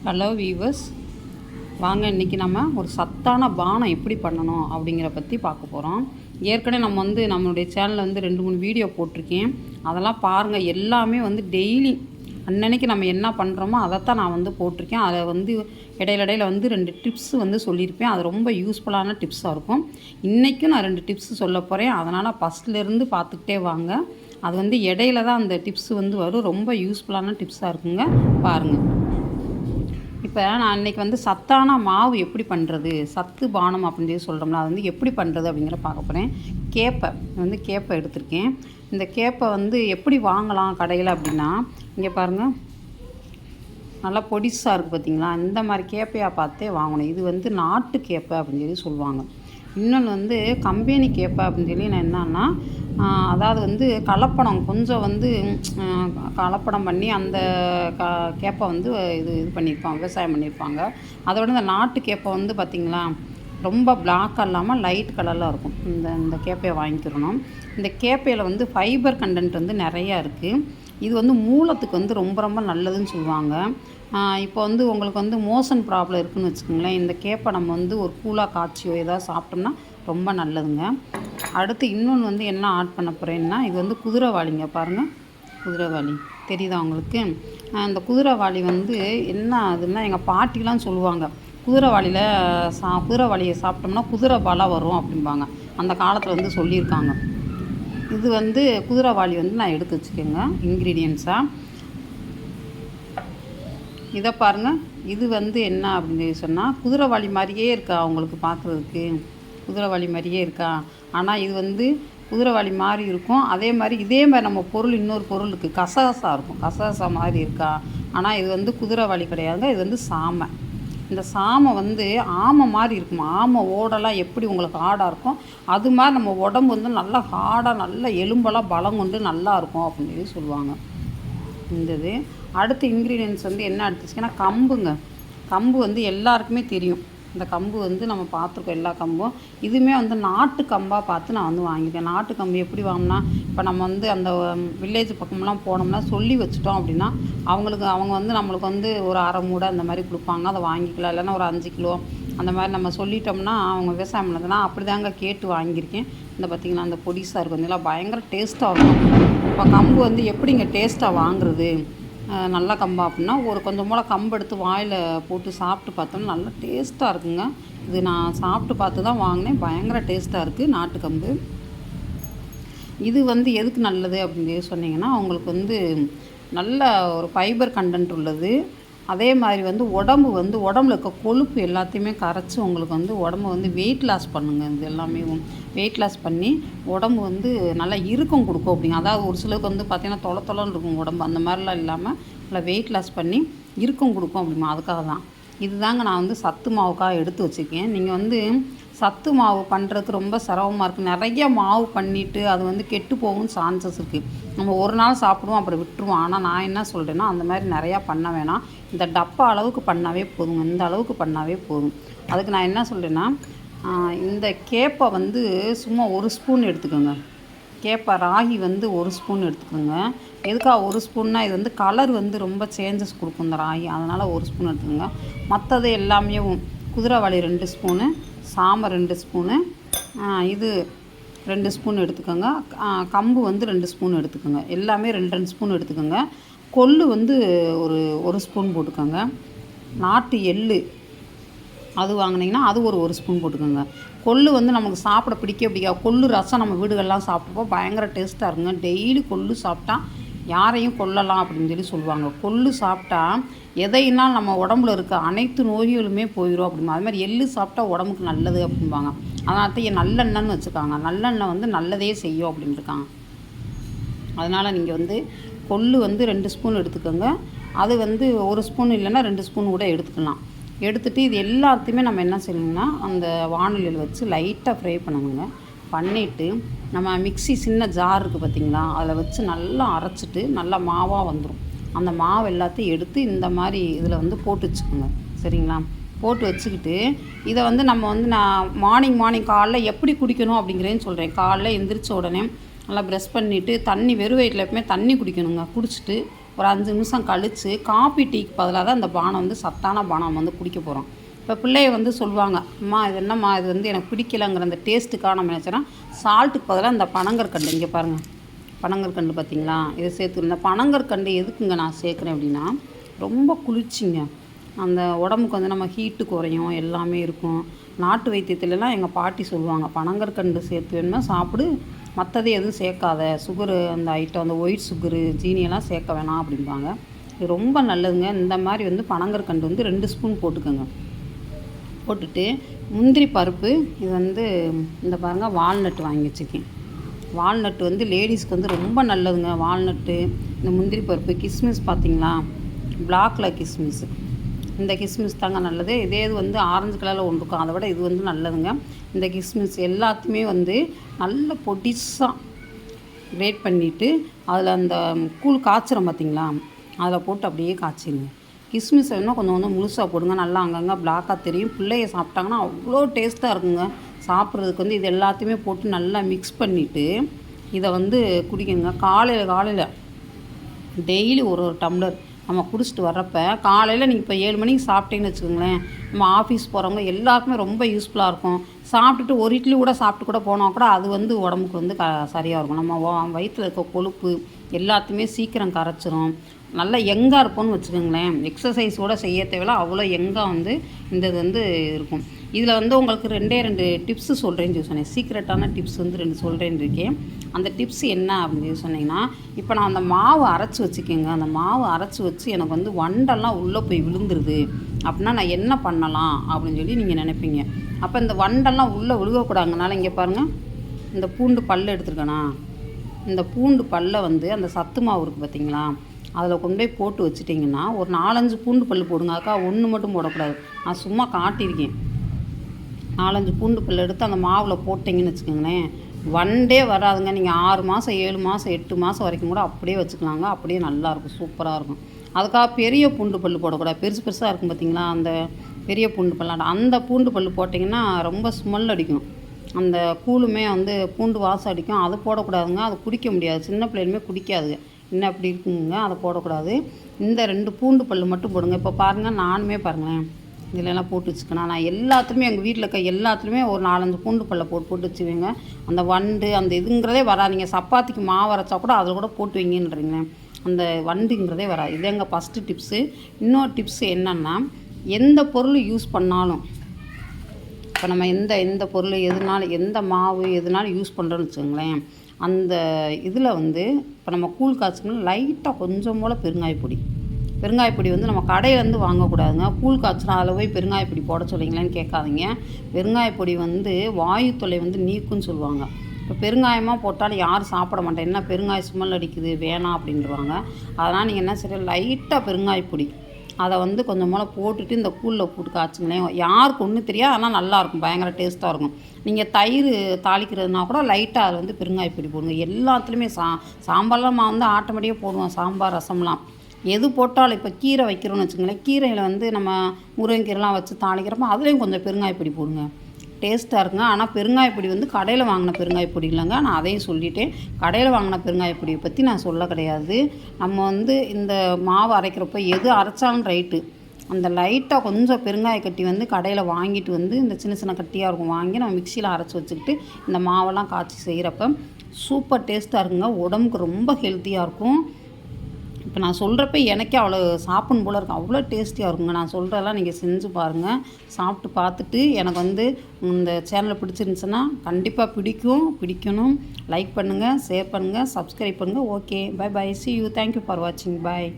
Hello viewers, வாங்க இன்றைக்கி நம்ம ஒரு சத்தான பானம் எப்படி பண்ணணும் அப்படிங்கிற பற்றி பார்க்க போகிறோம். ஏற்கனவே நம்ம நம்மளுடைய சேனலில் 2-3 வீடியோ போட்டிருக்கேன். அதெல்லாம் பாருங்கள். எல்லாமே டெய்லி அன்னன்னைக்கு நம்ம என்ன பண்ணுறோமோ அதைத்தான் நான் போட்டிருக்கேன். அதை இடையில 2 டிப்ஸ் சொல்லியிருப்பேன். அது ரொம்ப யூஸ்ஃபுல்லான டிப்ஸாக இருக்கும். இன்றைக்கும் நான் 2 டிப்ஸ் சொல்ல போகிறேன். அதனால் ஃபஸ்ட்லேருந்து பார்த்துக்கிட்டே வாங்க. அது இடையில தான் அந்த டிப்ஸ் வரும். ரொம்ப யூஸ்ஃபுல்லான டிப்ஸாக இருக்குங்க, பாருங்கள். இப்போ நான் இன்றைக்கி சத்தான மாவு எப்படி பண்ணுறது, சத்து பானம் அப்படின்னு சொல்கிறோம்ல, அது எப்படி பண்ணுறது அப்படிங்கிற பார்க்க போகிறேன். கேப்பை எடுத்திருக்கேன். இந்த கேப்பை எப்படி வாங்கலாம் கடையில் அப்படின்னா, இங்கே பாருங்கள், நல்லா பொடிசாக இருக்குது பார்த்தீங்களா. இந்த மாதிரி கேப்பையாக பார்த்தே வாங்கணும். இது நாட்டு கேப்பை அப்படின்னு சொல்லுவாங்க. இன்னொன்று கம்பெனி கேப்பை அப்படின்னு நான் என்னன்னா, அதாவது கலப்படம் கொஞ்சம் கலப்படம் பண்ணி அந்த கேப்பை இது பண்ணியிருப்பாங்க, விவசாயம் பண்ணியிருப்பாங்க. அதோட இந்த நாட்டு கேப்பை பார்த்திங்களா, ரொம்ப பிளாக் இல்லாமல் லைட் கலரில் இருக்கும். இந்த கேப்பையை வாங்கிக்கிறணும். இந்த கேப்பையில் ஃபைபர் கண்டென்ட் நிறையா இருக்குது. இது மூலத்துக்கு ரொம்ப ரொம்ப நல்லதுன்னு சொல்லுவாங்க. இப்போ உங்களுக்கு மோஷன் ப்ராப்ளம் இருக்குதுன்னு வச்சுக்கோங்களேன், இந்த கேப்பை நம்ம ஒரு கூழாக காய்ச்சியோ ஏதாவது சாப்பிட்டோம்னா ரொம்ப நல்லதுங்க. அடுத்து இன்னொன்று என்ன ஆட் பண்ண போகிறேன்னா, இது குதிரைவாளிங்க. பாருங்கள், குதிரைவாளி தெரியுதா உங்களுக்கு? இந்த குதிரைவாளி என்ன அதுன்னா, எங்கள் பாட்டிலாம் சொல்லுவாங்க, குதிரைவாளியை சாப்பிட்டோம்னா குதிரை பலம் வரும் அப்படிம்பாங்க. அந்த காலத்தில் சொல்லியிருக்காங்க. இது குதிரைவாளி நான் எடுத்து வச்சுக்கோங்க இன்க்ரீடியன்ஸாக. இதை பாருங்கள். இது என்ன அப்படின்னு சொன்னால், குதிரைவாளி மாதிரியே இருக்கா உங்களுக்கு பார்க்குறதுக்கு? குதிரைவாளி மாதிரியே இருக்கா? ஆனால் இது குதிரைவாளி மாதிரி இருக்கும். இதே மாதிரி நம்ம பொருள், இன்னொரு பொருள் இருக்குது, கசகசா இருக்கும். கசகசா மாதிரி இருக்கா? ஆனால் இது குதிரைவாளி கிடையாதுங்க. இது சாமை. இந்த சாமை ஆமை மாதிரி இருக்கும். ஆமை ஓடெல்லாம் எப்படி உங்களுக்கு ஹார்டாக இருக்கும், அது மாதிரி நம்ம உடம்பு நல்லா ஹார்டாக, நல்ல எலும்பெல்லாம் பலம் கொண்டு நல்லா இருக்கும் அப்படின்னு சொல்லுவாங்க. இது அடுத்த இன்க்ரீடியன்ஸ் என்ன எடுத்துச்சுன்னா, கம்புங்க. கம்பு எல்லாருக்குமே தெரியும். இந்த கம்பு நம்ம பார்த்துருக்கோம், எல்லா கம்பும். இதுவுமே நாட்டு கம்பாக பார்த்து நான் வாங்கிட்டேன். நாட்டு கம்பு எப்படி வாங்கினா, இப்போ நம்ம அந்த வில்லேஜ் பக்கம்லாம் போனோம்னா சொல்லி வச்சுட்டோம் அப்படின்னா, அவங்க நம்மளுக்கு ஒரு அரை மூடை அந்த மாதிரி கொடுப்பாங்க. அதை வாங்கிக்கலாம். இல்லைன்னா ஒரு 5 கிலோ அந்த மாதிரி நம்ம சொல்லிட்டோம்னா, அவங்க விவசாயம் பண்ணதுன்னா அப்படி தாங்க கேட்டு வாங்கியிருக்கேன். இந்த பார்த்திங்கன்னா, அந்த பொடிசாக இருக்கும், இதெல்லாம் பயங்கர டேஸ்ட்டாக இருக்கும். இப்போ கம்பு எப்படிங்க டேஸ்ட்டாக வாங்குறது, நல்ல கம்பா அப்படின்னா, கொஞ்சம் போல் கம்பு எடுத்து வாயில் போட்டு சாப்பிட்டு பார்த்தோம்னா நல்லா டேஸ்ட்டாக இருக்குங்க. இது நான் சாப்பிட்டு பார்த்து தான் வாங்கினேன். பயங்கர டேஸ்ட்டாக இருக்குது நாட்டு கம்பு. இது எதுக்கு நல்லது அப்படின்னு சொன்னிங்கன்னா, உங்களுக்கு நல்ல ஒரு ஃபைபர் கண்டென்ட் உள்ளது. அதே மாதிரி உடம்புல இருக்க கொழுப்பு எல்லாத்தையுமே கரைச்சி உங்களுக்கு உடம்பு வெயிட் லாஸ் பண்ணுங்க. இது எல்லாமே வெயிட் லாஸ் பண்ணி உடம்பு நல்லா இறுக்கம் கொடுக்கும் அப்படிங்க. அதாவது ஒரு சிலருக்கு பார்த்திங்கன்னா தொலைன்னு இருக்கும் உடம்பு. அந்த மாதிரிலாம் இல்லாமல் நல்லா வெயிட் லாஸ் பண்ணி இறுக்கம் கொடுக்கும் அப்படிமா. அதுக்காக தான் இதுதாங்க நான் சத்து மாவுக்காக எடுத்து வச்சுருக்கேன். நீங்கள் சத்து மாவு பண்ணுறதுக்கு ரொம்ப சிரமமாக இருக்குது. நிறைய மாவு பண்ணிவிட்டு அது கெட்டு போகும்னு சான்சஸ் இருக்குது. நம்ம ஒரு நாள் சாப்பிடுவோம், அப்புறம் விட்டுருவோம். ஆனால் நான் என்ன சொல்கிறேன்னா, அந்த மாதிரி நிறையா பண்ண வேணாம். இந்த டப்பா அளவுக்கு பண்ணாவே போதுங்க. இந்த அளவுக்கு பண்ணாவே போதும். அதுக்கு நான் என்ன சொல்கிறேன்னா, இந்த கேப்பை சும்மா 1 ஸ்பூன் எடுத்துக்கோங்க. கேப்பை ராகி 1 ஸ்பூன் எடுத்துக்கோங்க. எதுக்காக 1 ஸ்பூன்னா, இது கலர் ரொம்ப சேஞ்சஸ் கொடுக்கும் இந்த ராகி. அதனால் 1 ஸ்பூன் எடுத்துக்கோங்க. மற்றது எல்லாமே குதிரைவாளி 2 ஸ்பூனு, சாமை 2 ஸ்பூனு, இது 2 ஸ்பூன் எடுத்துக்கோங்க. கம்பு 2 ஸ்பூன் எடுத்துக்கோங்க. எல்லாமே 2 ஸ்பூன் எடுத்துக்கோங்க. கொள்ளு ஒரு ஸ்பூன் போட்டுக்கோங்க. நாட்டு எள்ளு அது வாங்கினீங்கன்னா அது 1 ஸ்பூன் போட்டுக்கோங்க. கொள்ளு நமக்கு சாப்பிட பிடிக்காது. கொள்ளு ரசம் நம்ம வீடுகள்லாம் சாப்பிட்றப்போ பயங்கர டேஸ்ட்டாக இருக்குங்க. டெய்லி கொள்ளு சாப்பிட்டா யாரையும் கொல்லலாம் அப்படின்னு சொல்லுவாங்க. கொள்ளு சாப்பிட்டா எதையினால் நம்ம உடம்புல இருக்க அனைத்து நோய்களுமே போயிடும் அப்படிமா. அது மாதிரி எள்ளு சாப்பிட்டா உடம்புக்கு நல்லது அப்படிம்பாங்க. அதனால நல்லெண்ணெய்னு வச்சுருக்காங்க. நல்லெண்ணெய் நல்லதே செய்யும் அப்படின்னு இருக்காங்க. அதனால் நீங்கள் கொள்ளு 2 ஸ்பூன் எடுத்துக்கோங்க. அது 1 ஸ்பூன் இல்லைன்னா 2 ஸ்பூன் கூட எடுத்துக்கலாம். எடுத்துகிட்டு இது எல்லாத்தையுமே நம்ம என்ன செய்யணும்னா, அந்த வாணலியில் வச்சு லைட்டாக ஃப்ரை பண்ணணுங்க. பண்ணிவிட்டு நம்ம மிக்ஸி சின்ன ஜார் இருக்குது பார்த்திங்களா, அதில் வச்சு நல்லா அரைச்சிட்டு நல்லா மாவாக வந்துடும். அந்த மாவு எல்லாத்தையும் எடுத்து இந்த மாதிரி இதில் போட்டு வச்சுக்கோங்க. சரிங்களா? போட்டு வச்சுக்கிட்டு இதை நம்ம நான் மார்னிங் காலைல எப்படி குடிக்கணும் அப்படிங்கிறேன்னு சொல்கிறேன். காலைல எந்திரிச்ச உடனே நல்லா ப்ரெஷ் பண்ணிவிட்டு தண்ணி வெறும் வயிற்றில் எப்பவுமே தண்ணி குடிக்கணுங்க. குடிச்சிட்டு ஒரு 5 நிமிஷம் கழித்து காப்பி டீக்கு பதிலாக தான் இந்த பானம் வந்து சத்தான பானம் நம்ம வந்து குடிக்க போகிறோம். இப்போ பிள்ளைய வந்து சொல்லுவாங்க, அம்மா இது என்னம்மா இது வந்து எனக்கு பிடிக்கலங்கிற அந்த டேஸ்ட்டுக்காக நம்ம நினச்சோன்னா சால்ட்டுக்கு பதிலாக இந்த பனங்கற்கண்டு இங்கே பாருங்கள், பனங்கற்கண்டு பார்த்திங்களா, இதை சேர்த்துக்கணும். இந்த பனங்கற்கண்டு எதுக்குங்க நான் சேர்க்குறேன் அப்படின்னா, ரொம்ப குளிர்ச்சிங்க. அந்த உடம்புக்கு வந்து நம்ம ஹீட்டு குறையும், எல்லாமே இருக்கும். நாட்டு வைத்தியத்துலலாம் எங்கள் பாட்டி சொல்லுவாங்க, பனங்கற்கண்டு சேர்த்து வேணுமா சாப்பிடு, மற்றது எதுவும் சேர்க்காத, சுகரு அந்த ஐட்டம் அந்த ஒயிட் சுகரு ஜீனியெல்லாம் சேர்க்க வேணாம் அப்படிம்பாங்க. இது ரொம்ப நல்லதுங்க. இந்த மாதிரி வந்து பனங்கற்கண்டு வந்து 2 ஸ்பூன் போட்டுக்கோங்க. போட்டுட்டு முந்திரி பருப்பு, இது வந்து இந்த பாருங்கள் வால்நட்டு வாங்கி வச்சுருக்கேன். வால்நட்டு வந்து லேடிஸ்க்கு வந்து ரொம்ப நல்லதுங்க. வால்நட்டு, இந்த முந்திரி பருப்பு, கிஸ்மிஸ் பார்த்திங்களா, பிளாக்கில் கிஸ்மிஸ், இந்த கிஸ்மிஸ் தாங்க நல்லது. இதே இது வந்து ஆரஞ்சு கலரில் ஒன்று இருக்கும், அதை விட இது வந்து நல்லதுங்க. இந்த கிஸ்மிஸ் எல்லாத்தையுமே வந்து நல்ல பொடிசாக கிரேட் பண்ணிவிட்டு அதில் அந்த கூழ் காய்ச்சிரும் பார்த்திங்களா, அதில் போட்டு அப்படியே காய்ச்சிடுங்க. கிஸ்மிஸ் வேணும்னா கொஞ்சம் கொஞ்சம் முழுசாக போடுங்க, நல்லா அங்கங்கே பிளாக்காக தெரியும். பிள்ளைய சாப்பிட்டாங்கன்னா அவ்வளோ டேஸ்ட்டாக இருக்குங்க. சாப்பிட்றதுக்கு வந்து இது எல்லாத்தையுமே போட்டு நல்லா மிக்ஸ் பண்ணிவிட்டு இதை வந்து குடிக்கணுங்க. காலையில் டெய்லி ஒரு டம்ளர் நம்ம குடிச்சிட்டு வர்றப்ப, காலையில் நீங்கள் இப்போ 7 மணிக்கு சாப்பிட்டீங்கன்னு வச்சுக்கோங்களேன், நம்ம ஆஃபீஸ் போகிறவங்க எல்லாருக்குமே ரொம்ப யூஸ்ஃபுல்லாக இருக்கும். சாப்பிட்டுட்டு ஒரு இட்லி கூட சாப்பிட்டு கூட போனால் கூட அது வந்து உடம்புக்கு வந்து சரியாக இருக்கும். நம்ம வயிற்றில் இருக்க கொழுப்பு எல்லாத்தையுமே சீக்கிரம் கரைச்சிரும். நல்லா யங்காக இருப்போம்னு வச்சுக்கோங்களேன். எக்ஸசைஸோடு செய்ய தேவையில்ல, அவ்வளோ யங்காக வந்து இந்த இது வந்து இருக்கும். இதில் வந்து உங்களுக்கு 2 டிப்ஸு சொல்கிறேன்னு சொல்லி சொன்னேன். சீக்ரெட்டான டிப்ஸ் வந்து 2 சொல்கிறேன்னு இருக்கேன். அந்த டிப்ஸ் என்ன அப்படின்னு சொல்லி சொன்னீங்கன்னா, இப்போ நான் அந்த மாவு அரைச்சி வச்சுக்கேங்க. அந்த மாவு அரைச்சி வச்சு எனக்கு வந்து வண்டெல்லாம் உள்ளே போய் விழுந்துருது அப்படின்னா நான் என்ன பண்ணலாம் அப்படின்னு சொல்லி நீங்கள் நினைப்பீங்க. அப்போ இந்த வண்டெல்லாம் உள்ளே விழுகக்கூடாதுனால இங்கே பாருங்கள், இந்த பூண்டு பல் எடுத்துருக்கேனா, இந்த பூண்டு பல்லை வந்து அந்த சத்து மாவு இருக்குது பார்த்திங்களா, அதில் கொண்டு போய் போட்டு வச்சுட்டிங்கன்னா ஒரு 4-5 பூண்டு பல் போடுங்க. அக்கா 1 மட்டும் போடக்கூடாது, நான் சும்மா காட்டியிருக்கேன். 4-5 பூண்டு பல் எடுத்து அந்த மாவில் போட்டிங்கன்னு வச்சுக்கோங்களேன், வண்டே வராதுங்க. நீங்கள் 6 மாதம் 7 மாதம் 8 மாதம் வரைக்கும் கூட அப்படியே வச்சுக்கலாங்க. அப்படியே நல்லாயிருக்கும், சூப்பராக இருக்கும். அதுக்காக பெரிய பூண்டு பல் போடக்கூடாது. பெருசாக இருக்கும் பார்த்திங்களா, அந்த பெரிய பூண்டு பல்லாட்ட அந்த பூண்டு பல் போட்டிங்கன்னா ரொம்ப ஸ்மெல் அடிக்கும். அந்த கூழுமே வந்து பூண்டு வாசம் அடிக்கும். அது போடக்கூடாதுங்க, அது குடிக்க முடியாது. சின்ன பிள்ளைகளுமே குடிக்காதுங்க. இன்னும் அப்படி இருக்குங்க, அதை போடக்கூடாது. இந்த 2 பூண்டு பல் மட்டும் போடுங்க. இப்போ பாருங்கள், நானுமே பாருங்களேன் இதிலெல்லாம் போட்டு வச்சுக்கணும். நான் எல்லாத்துலேயுமே எங்கள் வீட்டில் இருக்க எல்லாத்துலேயுமே ஒரு 4-5 பூண்டு பல்லை போட்டு வச்சுருவேங்க. அந்த வண்டு அந்த இதுங்கிறதே வராது. நீங்கள் சப்பாத்திக்கு மாவு அரைச்சா கூட அதில் கூட போட்டு வைங்கன்றீங்க, அந்த வண்டுங்கிறதே வராது. இது எங்கள் ஃபஸ்ட்டு டிப்ஸு. இன்னொரு டிப்ஸு என்னென்னா, எந்த பொருள் யூஸ் பண்ணாலும், இப்போ நம்ம எந்த பொருள் எதுனாலும், எந்த மாவு எதுனாலும் யூஸ் பண்ணுறோன்னு வச்சுக்கோங்களேன், அந்த இதில் வந்து இப்போ நம்ம கூழ் காய்ச்சணும் லைட்டாக கொஞ்சம் போல் பெருங்காயப்பொடி வந்து நம்ம கடையிலேருந்து வாங்கக்கூடாதுங்க. கூழ் காய்ச்சினா அதில் போய் பெருங்காயப்பொடி போட சொல்லிங்களேன்னு கேட்காதீங்க. பெருங்காயப்பொடி வந்து வாயு தொல்லை வந்து நீக்குன்னு சொல்லுவாங்க. இப்போ பெருங்காயமாக போட்டாலும் யாரும் சாப்பிட மாட்டேன், என்ன பெருங்காய ஸ்மெல் அடிக்குது வேணாம் அப்படின்றவாங்க. அதனால் நீங்கள் என்ன சரி லைட்டாக பெருங்காயப்பொடி அதை வந்து கொஞ்சம் போல் போட்டுட்டு இந்த கூழில் போட்டு காய்ச்சுங்களேன். யாருக்கு ஒன்றும் தெரியாது, ஆனால் நல்லாயிருக்கும், பயங்கர டேஸ்ட்டாக இருக்கும். நீங்கள் தயிர் தாளிக்கிறதுனா கூட லைட்டாக அதில் வந்து பெருங்காயப்பொடி போடுங்க. எல்லாத்துலேயுமே சாம்பார்லாம் நான் வந்து ஆட்டோமேட்டிக்காக போடுவோம். சாம்பார் ரசம்லாம் எது போட்டாலும், இப்போ கீரை வைக்கிறோன்னு வச்சுங்களேன், கீரையில் வந்து நம்ம முருங்கைக்கீரைலாம் வச்சு தாளிக்கிறப்போ அதுலேயும் கொஞ்சம் பெருங்காயப்பொடி போடுங்க, டேஸ்ட்டாக இருக்குங்க. ஆனால் பெருங்காயப்பொடி வந்து கடையில் வாங்கின பெருங்காயப்பொடி இல்லைங்க, நான் அதையும் சொல்லிட்டேன். கடையில் வாங்கின பெருங்காயப்பொடியை பற்றி நான் சொல்ல கிடையாது. நம்ம வந்து இந்த மாவு அரைக்கிறப்போ எது அரைச்சாலும் ரைட்டு, அந்த லைட்டாக கொஞ்சம் பெருங்காய கட்டி வந்து கடையில் வாங்கிட்டு வந்து இந்த சின்ன கட்டியாக இருக்கும், வாங்கி நம்ம மிக்சியில் அரைச்சி வச்சுக்கிட்டு இந்த மாவெல்லாம் காய்ச்சி செய்கிறப்ப சூப்பர் டேஸ்ட்டாக இருக்குங்க. உடம்புக்கு ரொம்ப ஹெல்த்தியாக இருக்கும். இப்போ நான் சொல்கிறப்ப எனக்கே அவ்வளோ சாப்பிட்ணும் போல் இருக்கும், அவ்வளோ டேஸ்டியாக இருக்குங்க. நான் சொல்கிறதெல்லாம் நீங்கள் செஞ்சு பாருங்கள், சாப்பிட்டு பார்த்துட்டு எனக்கு வந்து இந்த சேனலை பிடிச்சிருந்துச்சுன்னா கண்டிப்பாக பிடிக்கணும். லைக் பண்ணுங்கள், ஷேர் பண்ணுங்கள், சப்ஸ்கிரைப் பண்ணுங்கள். Okay, bye bye, see you, thank you for watching, bye.